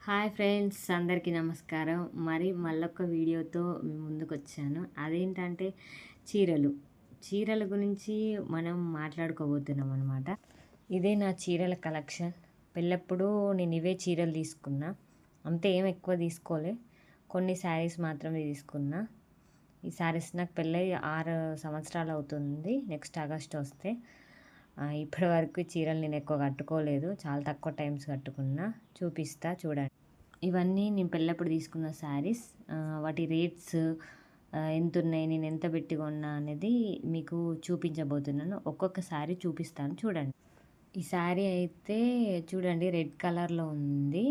Hi friends, అందరికీ నమస్కారం. మరి మళ్ళొక వీడియోతో మీ ముందుకు వచ్చాను. అదేంటంటే చీరల గురించి మనం మాట్లాడుకోబోతున్నాం అనమాట. ఇదే నా చీరల కలెక్షన్. పెళ్ళప్పుడు నేను ఇవే చీరలు తీసుకున్నా. అంతే, ఏం ఎక్కువ తీసుకోలే. కొన్ని శారీస్ మాత్రమే తీసుకున్నా. ఈ శారీస్ నాకు పెళ్ళై 6 సంవత్సరాలు అవుతుంది. నెక్స్ట్ ఆగస్ట్ వస్తే. ఇప్పటి వరకు చీరలు నేను ఎక్కువ కట్టుకోలేదు. చాలా తక్కువ టైమ్స్ కట్టుకున్నా. చూపిస్తా చూడండి. ఇవన్నీ నేను పెళ్ళప్పుడు తీసుకున్న శారీస్. వాటి రేట్స్ ఎంత ఉన్నాయి, నేను ఎంత పెట్టి కొన్నా అనేది మీకు చూపించబోతున్నాను. ఒక్కొక్క శారీ చూపిస్తాను చూడండి. ఈ శారీ అయితే చూడండి, రెడ్ కలర్లో ఉంది.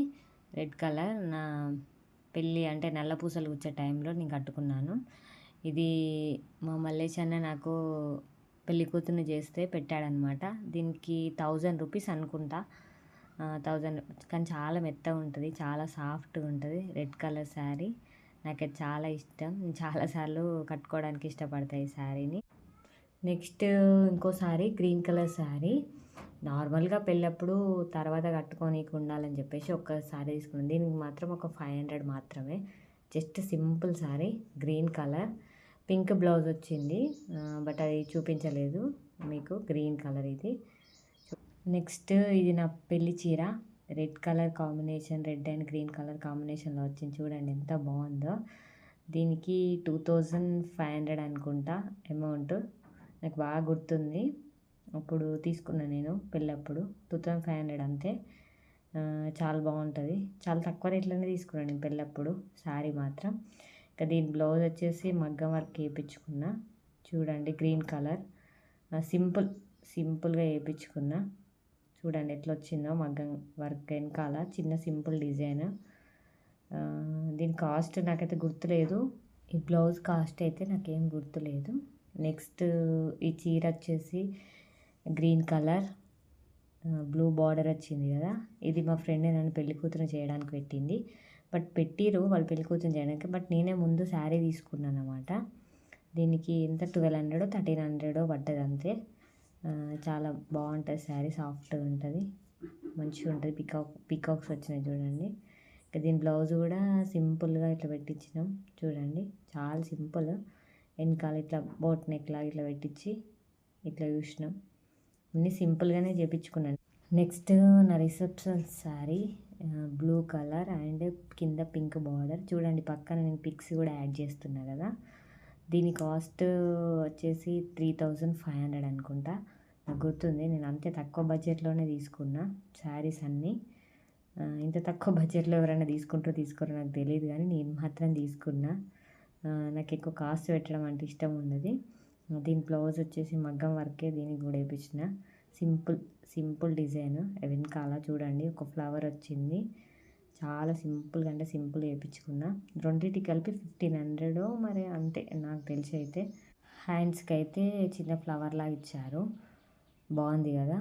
రెడ్ కలర్ నా పెళ్ళి అంటే నల్ల పూసలు గుచ్చే టైంలో నేను కట్టుకున్నాను. ఇది మా మల్లేష్ అన్న నాకు పెళ్లి కూతుర్ని చేస్తే పెట్టాడనమాట. దీనికి 1000 రూపీస్ అనుకుంటా. 1000, కానీ చాలా మెత్తగా ఉంటుంది, చాలా సాఫ్ట్గా ఉంటుంది. రెడ్ కలర్ శారీ నాకు చాలా ఇష్టం. నేను చాలాసార్లు కట్టుకోవడానికి ఇష్టపడతాయి ఈ శారీని. నెక్స్ట్ ఇంకో శారీ గ్రీన్ కలర్ శారీ. నార్మల్గా పెళ్ళప్పుడు తర్వాత కట్టుకోనీకి ఉండాలని చెప్పేసి ఒక్క శారీ తీసుకున్నాను. దీనికి మాత్రం ఒక 500 మాత్రమే. Just simple sari, green colour. Pink blouse వచ్చింది, బట్ అది చూపించలేదు మీకు. గ్రీన్ కలర్ ఇది. నెక్స్ట్ ఇది నా పెళ్లి చీర. Red colour combination, red and green colour కాంబినేషన్లో వచ్చింది. చూడండి ఎంత బాగుందో. దీనికి 2500 అనుకుంటా అమౌంట్. నాకు బాగా గుర్తుంది, అప్పుడు తీసుకున్నాను నేను పెళ్ళప్పుడు. 2500 అంతే. చాలా బాగుంటుంది. చాలా తక్కువ రేట్లోనే తీసుకున్నాను నేను పెళ్ళప్పుడు శారీ మాత్రం. ఇంకా దీని బ్లౌజ్ వచ్చేసి మగ్గం వర్క్ వేయించుకున్నా. చూడండి గ్రీన్ కలర్. సింపుల్గా వేయించుకున్నా. చూడండి ఎట్లా వచ్చిందో మగ్గం వర్క్ వెనకాల చిన్న సింపుల్ డిజైన్. దీని కాస్ట్ నాకైతే గుర్తులేదు. ఈ బ్లౌజ్ కాస్ట్ అయితే నాకేం గుర్తులేదు. నెక్స్ట్ ఈ చీర వచ్చేసి గ్రీన్ కలర్, బ్లూ బార్డర్ వచ్చింది కదా. ఇది మా ఫ్రెండ్ నన్ను పెళ్లి కూతురు చేయడానికి పెట్టింది. బట్ పెట్టిరు వాళ్ళు పెళ్లి కూతురు చేయడానికి, బట్ నేనే ముందు శారీ తీసుకున్నాను అనమాట. దీనికి ఎంత 1200 1300 పడ్డది అంతే. చాలా బాగుంటుంది శారీ, సాఫ్ట్గా ఉంటుంది, మంచిగా ఉంటుంది. పికాక్స్ వచ్చినాయి చూడండి. ఇంకా దీని బ్లౌజ్ కూడా సింపుల్గా ఇట్లా పెట్టించినాం. చూడండి చాలా సింపుల్. వెనకాల ఇట్లా బోట్ నెక్ లాగా ఇట్లా పెట్టించి ఇట్లా చూసినాం. అన్నీ సింపుల్గానే చేయించుకున్నాను. నెక్స్ట్ నా reception sari, blue colour and కింద పింక్ బార్డర్. చూడండి పక్కన నేను పిక్స్ కూడా యాడ్ చేస్తున్నా కదా. దీని కాస్ట్ వచ్చేసి 3500 అనుకుంటా. నాకు గుర్తుంది, నేను అంతే తక్కువ బడ్జెట్లోనే తీసుకున్నా శారీస్ అన్నీ. ఇంత తక్కువ బడ్జెట్లో ఎవరైనా తీసుకోరో నాకు తెలియదు, కానీ నేను మాత్రం తీసుకున్నా. నాకు ఎక్కువ కాస్ట్ పెట్టడం అంటే ఇష్టం ఉండదు. దీని బ్లౌజ్ వచ్చేసి మగ్గం వర్కే, దీనికి కూడా వేయించిన. Simple design. వెనకాల చూడండి ఒక ఫ్లవర్ వచ్చింది. చాలా సింపుల్గా అంటే సింపుల్ వేయించుకున్నా. రెండింటికి కలిపి 1500 మరి అంతే నాకు తెలిసి అయితే. హ్యాండ్స్కి అయితే చిన్న ఫ్లవర్ లాగా ఇచ్చారు. బాగుంది కదా,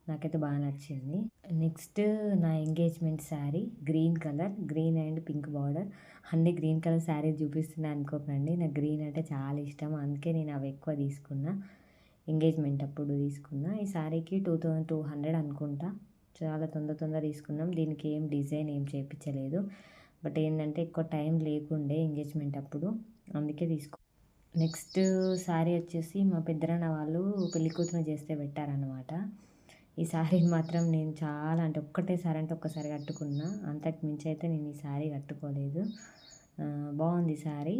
నాకైతే బాగా నచ్చింది. నెక్స్ట్ నా engagement sari green colour, green and pink border. అన్ని గ్రీన్ కలర్ శారీ చూపిస్తున్నా అనుకోకండి, నాకు గ్రీన్ అంటే చాలా ఇష్టం, అందుకే నేను అవి ఎక్కువ తీసుకున్నా. ఎంగేజ్మెంట్ అప్పుడు తీసుకున్నా. ఈ శారీకి 2200 అనుకుంటా. చాలా తొందర తీసుకున్నాం. దీనికి ఏం డిజైన్ ఏం చేయించలేదు, బట్ ఏంటంటే ఎక్కువ టైం లేకుండే ఎంగేజ్మెంట్ అప్పుడు, అందుకే నెక్స్ట్ శారీ వచ్చేసి మా పెద్దనాన్న వాళ్ళు పెళ్లి కూతురు చేస్తే పెట్టారనమాట. ఈ శారీని మాత్రం నేను చాలా అంటే ఒక్కసారి కట్టుకున్నా. అంతకు మించి అయితే నేను ఈ శారీ కట్టుకోలేదు. బాగుంది శారీ.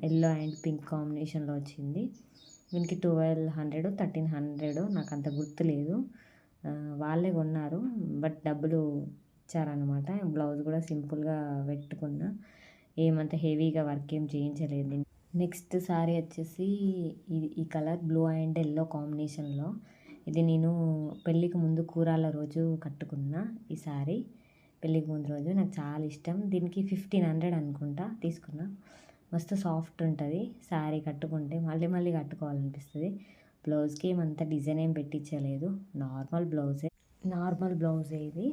ఎల్లో అండ్ పింక్ కాంబినేషన్లో వచ్చింది. దీనికి 1200 1300 నాకు అంత గుర్తులేదు. వాళ్ళే కొన్నారు, బట్ డబ్బులు ఇచ్చారనమాట. బ్లౌజ్ కూడా సింపుల్గా పెట్టుకున్నా, ఏమంత హెవీగా వర్క్ ఏం చేయించలేదు. నెక్స్ట్ శారీ వచ్చేసి ఈ కలర్ బ్లూ అండ్ ఎల్లో కాంబినేషన్లో. ఇది నేను పెళ్ళికి ముందు కూరాల రోజు కట్టుకున్నా. ఈ శారీ పెళ్ళికి ముందు రోజు నాకు చాలా ఇష్టం. దీనికి 1500 అనుకుంటా తీసుకున్నా. మస్తు సాఫ్ట్ ఉంటుంది శారీ, కట్టుకుంటే మళ్ళీ కట్టుకోవాలనిపిస్తుంది. బ్లౌజ్కి ఏమంత డిజైన్ ఏం పెట్టించలేదు, నార్మల్ బ్లౌజే ఇది.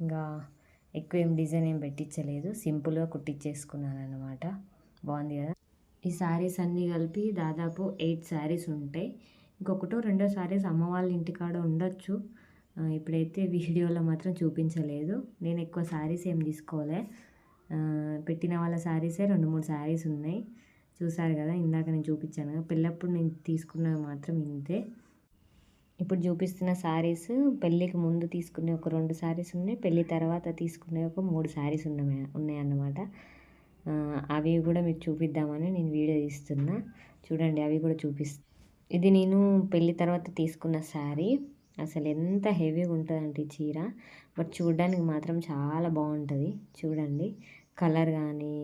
ఇంకా ఎక్కువ ఏం డిజైన్ ఏం పెట్టించలేదు, సింపుల్గా కుట్టించేసుకున్నాను అనమాట. బాగుంది కదా. ఈ శారీస్ అన్నీ కలిపి దాదాపు 8 శారీస్ ఉంటాయి. ఇంకొకటో రెండో శారీస్ అమ్మ వాళ్ళ ఇంటికాడ ఉండొచ్చు, ఇప్పుడైతే వీడియోలో మాత్రం చూపించలేదు. నేను ఎక్కువ శారీస్ ఏం తీసుకోలే. పెట్టిన వాళ్ళ శారీసే 2, 3 శారీస్ ఉన్నాయి. చూసారు కదా, ఇందాక నేను చూపించాను కదా. పెళ్ళప్పుడు నేను తీసుకున్నవి మాత్రం ఇంతే. ఇప్పుడు చూపిస్తున్న శారీస్ పెళ్ళికి ముందు తీసుకునే ఒక 2 శారీస్ ఉన్నాయి. పెళ్ళి తర్వాత తీసుకునే ఒక 3 శారీస్ ఉన్నాయన్నమాట. అవి కూడా మీకు చూపిద్దామని నేను వీడియో తీస్తున్నా. చూడండి, అవి కూడా ఇది నేను పెళ్ళి తర్వాత తీసుకున్న శారీ. అసలు ఎంత హెవీగా ఉంటుందంటే ఈ చీర, బట్ చూడడానికి మాత్రం చాలా బాగుంటుంది. చూడండి, కలర్ కానీ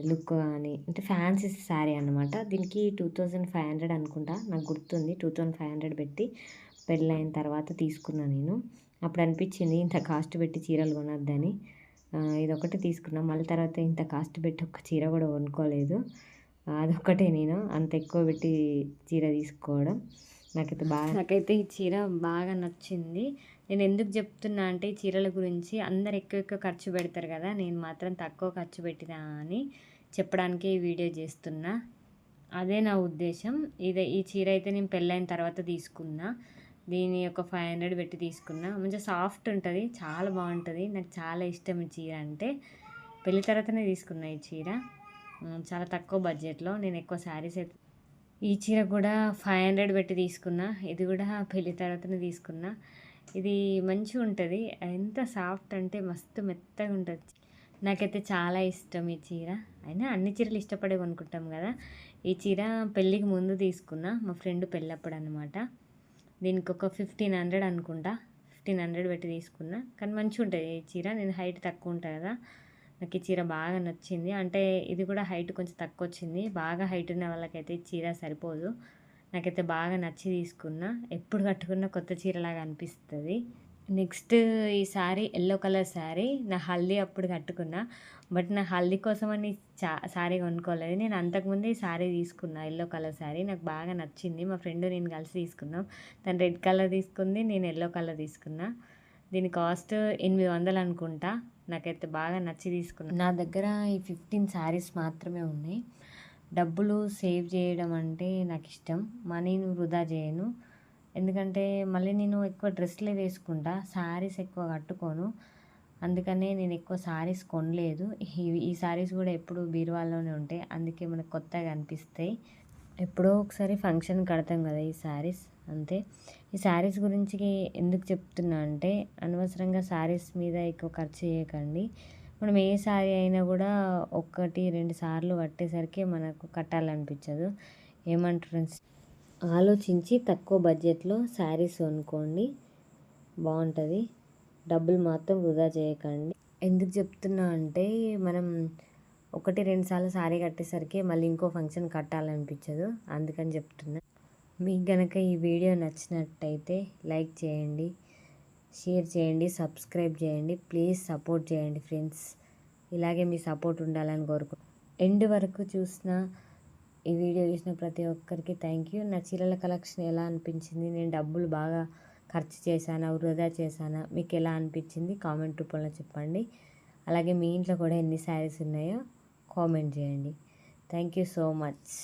లుక్ కానీ, అంటే ఫ్యాన్సీ శారీ అన్నమాట. దీనికి 2500 అనుకుంటా, నాకు గుర్తుంది. 2500 పెట్టి పెళ్ళైన తర్వాత తీసుకున్నాను నేను. అప్పుడు అనిపించింది ఇంత కాస్ట్ పెట్టి చీరలు కొనొద్దని. ఇదొకటి తీసుకున్నా. మళ్ళీ తర్వాత ఇంత కాస్ట్ పెట్టి ఒక చీర కూడా కొనుక్కోలేదు. అదొక్కటే నేను అంత ఎక్కువ పెట్టి చీర తీసుకోవడం. నాకైతే ఈ చీర బాగా నచ్చింది. నేను ఎందుకు చెప్తున్నా అంటే, ఈ చీరల గురించి అందరు ఎక్కువ ఖర్చు పెడతారు కదా, నేను మాత్రం తక్కువ ఖర్చు పెట్టినా అని చెప్పడానికే ఈ వీడియో చేస్తున్నా. అదే నా ఉద్దేశం. ఈ చీర అయితే నేను పెళ్ళైన తర్వాత తీసుకున్నా. దీని ఒక 500 పెట్టి తీసుకున్నా. మంచిగా సాఫ్ట్ ఉంటుంది, చాలా బాగుంటుంది. నాకు చాలా ఇష్టం ఈ చీర అంటే. పెళ్ళి తర్వాతనే తీసుకున్నా ఈ చీర, చాలా తక్కువ బడ్జెట్లో. నేను ఎక్కువ శారీస్ అయితే ఈ చీర కూడా 500 పెట్టి తీసుకున్నా. ఇది కూడా పెళ్ళి తర్వాతనే తీసుకున్నా. ఇది మంచిగా ఉంటుంది. ఎంత సాఫ్ట్ అంటే మస్తు మెత్తగా ఉంటుంది. నాకైతే చాలా ఇష్టం ఈ చీర. అయినా అన్ని చీరలు ఇష్టపడే కొనుక్కుంటాం కదా. ఈ చీర పెళ్ళికి ముందు తీసుకున్నా, మా ఫ్రెండ్ పెళ్ళప్పుడు అనమాట. దీనికి ఒక 1500 అనుకుంటా, 1500 పెట్టి తీసుకున్నా. కానీ మంచిగా ఉంటుంది ఈ చీర. నేను హైట్ తక్కువ ఉంటాను కదా, నాకు ఈ చీర బాగా నచ్చింది. అంటే ఇది కూడా హైట్ కొంచెం తక్కువ వచ్చింది. బాగా హైట్ ఉన్న వాళ్ళకైతే ఈ చీర సరిపోదు. నాకైతే బాగా నచ్చి తీసుకున్నా. ఎప్పుడు కట్టుకున్న కొత్త చీరలాగా అనిపిస్తుంది. నెక్స్ట్ ఈ శారీ ఎల్లో కలర్ శారీ. నా హల్దీ అప్పుడు కట్టుకున్నా, బట్ నా హల్దీ కోసమని శారీ కొనుక్కోలేదు. నేను అంతకుముందే ఈ శారీ తీసుకున్నా, ఎల్లో కలర్ శారీ. నాకు బాగా నచ్చింది. మా ఫ్రెండ్ నేను కలిసి తీసుకున్నాం. తను రెడ్ కలర్ తీసుకుంది, నేను ఎల్లో కలర్ తీసుకున్నా. దీని కాస్ట్ 800 అనుకుంటా. నాకైతే బాగా నచ్చి తీసుకున్నా. నా దగ్గర ఈ 15 శారీస్ మాత్రమే ఉన్నాయి. డబ్బులు సేవ్ చేయడం అంటే నాకు ఇష్టం. మనీని వృధా చేయను. ఎందుకంటే మళ్ళీ నేను ఎక్కువ డ్రెస్లే వేసుకుంటా, శారీస్ ఎక్కువ కట్టుకోను. అందుకనే నేను ఎక్కువ శారీస్ కొనలేదు. ఈ శారీస్ కూడా ఎప్పుడు బీరువాలోనే ఉంటాయి, అందుకే మనకు కొత్తగా అనిపిస్తాయి. ఎప్పుడో ఒకసారి ఫంక్షన్ కడతాం కదా ఈ శారీస్, అంతే. ఈ శారీస్ గురించి ఎందుకు చెప్తున్నా అంటే, అనవసరంగా శారీస్ మీద ఎక్కువ ఖర్చు చేయకండి. మనం ఏ శారీ అయినా కూడా 1-2 సార్లు కట్టేసరికి మనకు కట్టాలనిపించదు. ఏమంటారు ఫ్రెండ్స్? ఆలోచించి తక్కువ బడ్జెట్లో శారీస్ కొనుక్కోండి, బాగుంటుంది. డబ్బులు మాత్రం వృధా చేయకండి. ఎందుకు చెప్తున్నా అంటే, మనం 1-2 సార్లు శారీ కట్టేసరికి మళ్ళీ ఇంకో ఫంక్షన్ కట్టాలనిపించదు, అందుకని చెప్తున్నా. మీకు కనుక ఈ వీడియో నచ్చినట్టయితే లైక్ చేయండి, షేర్ చేయండి, సబ్స్క్రైబ్ చేయండి. ప్లీజ్ సపోర్ట్ చేయండి ఫ్రెండ్స్. ఇలాగే మీ సపోర్ట్ ఉండాలని ఎండ్ వరకు చూసిన ఈ వీడియో చూసిన ప్రతి ఒక్కరికి థ్యాంక్ యూ. నా చీరల కలెక్షన్ ఎలా అనిపించింది, నేను డబ్బులు బాగా ఖర్చు చేశానా, వృధా చేశానా, మీకు ఎలా అనిపించింది కామెంట్ రూపంలో చెప్పండి. అలాగే మీ ఇంట్లో కూడా ఎన్ని శారీస్ ఉన్నాయో కామెంట్ చేయండి. Thank you so much.